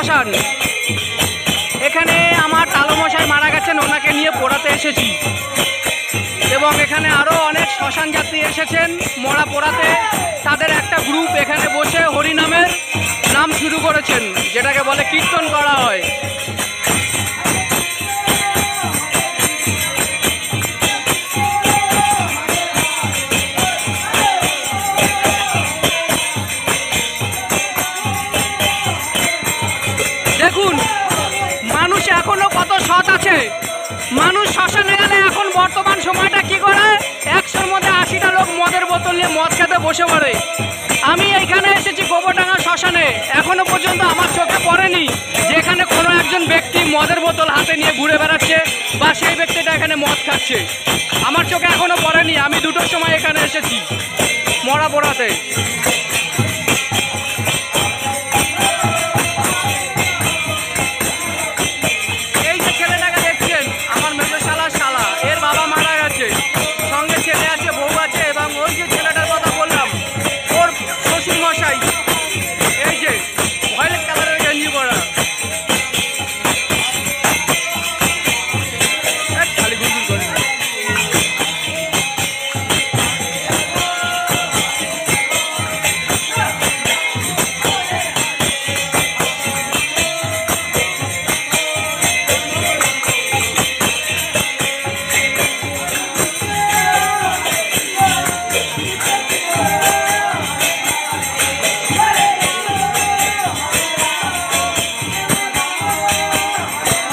শ্মশান। এখানে আমার কালোমশাই মারা গেছেন, ওনাকে নিয়ে পোড়াতে এসেছি। এবং এখানে আরও অনেক শ্মশান যাত্রী এসেছেন মরা পোড়াতে। তাদের একটা গ্রুপ এখানে বসে হরিনামের নাম শুরু করেছেন, যেটাকে বলে কীর্তন করা হয়। দেখুন মানুষ এখনো কত সৎ আছে। মানুষ শ্মশানে গেলে এখন বর্তমান সময়টা কি করে, 100-র মধ্যে 80টা লোক মদের বোতল নিয়ে মদ খেতে বসে পড়ে। আমি এইখানে এসেছি গোবরডাঙ্গা শ্মশানে, এখনো পর্যন্ত আমার চোখে পড়েনি যেখানে কোনো একজন ব্যক্তি মদের বোতল হাতে নিয়ে ঘুরে বেড়াচ্ছে বা সেই ব্যক্তিটা এখানে মদ খাচ্ছে। আমার চোখে এখনো পড়েনি। আমি 2টোর সময় এখানে এসেছি মরা পোড়াতে। এই যে ছেলেটাকে দেখছেন আমার মেজো শালা শালা, এর বাবা মারা গেছে, সঙ্গে ছেলে আছে, বউ আছে। এবং ওই যে ছেলেটার কথা বললাম ওর শ্বশুর মশাই, এই যে ভয়েলেট কালারের গেঞ্জি পরা, খালি গুলগুল করে।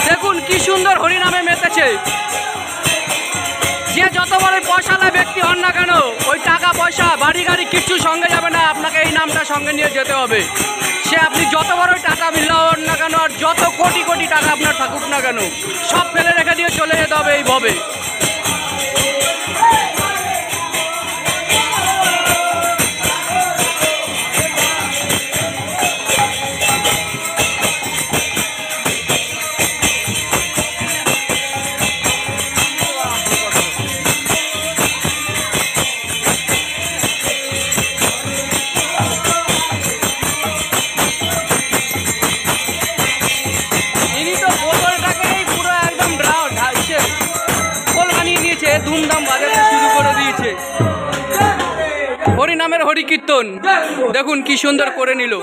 দেখুন কি সুন্দর হরিনামে মেতেছে। যে যত বড় পয়সাওয়ালা ব্যক্তি হন না কেন, ওই টাকা পয়সা বাড়ি গাড়ি কিচ্ছু সঙ্গে যাবে না, আপনাকে এই নামটা সঙ্গে নিয়ে যেতে হবে। সে আপনি যত বড় টাকা বিল্লা হন না কেন, আর যত কোটি কোটি টাকা আপনার থাকুক না কেন, সব ফেলে রেখে দিয়ে চলে যেতে হবে এইভাবে। ধুমধাম বাজাতে শুরু করে দিয়েছে। হরিনামের হরি কীর্তন দেখুন কি সুন্দর করে নিল।